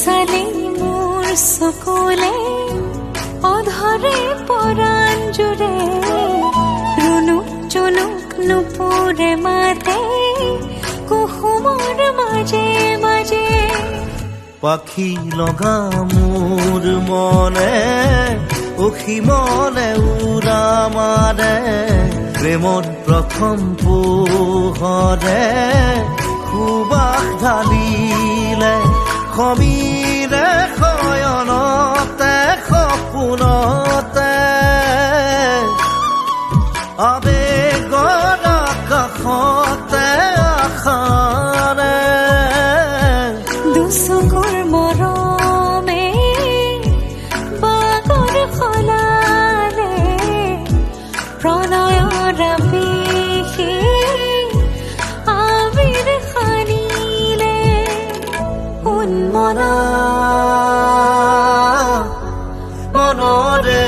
চালে মোৰ চকুলে অধৰে পৰাণ জুৰে ৰুণুক জুনুক নুপুৰে মাতে কুসুমৰ মাজে মাজে পাখি লগা মোৰ মনে অসীমলে উৰা মাৰে প্ৰেমত প্ৰথম পোহৰে সুবাস ঢালিলে সমীৰে শয়নতে সপোনতে আবেগৰ আকাশতে আশাৰে দুচকুৰ মৰমে বাগৰ সলালে প্ৰণয়ৰ আবেশে আবিৰ সানিলে উন্মনা মনৰে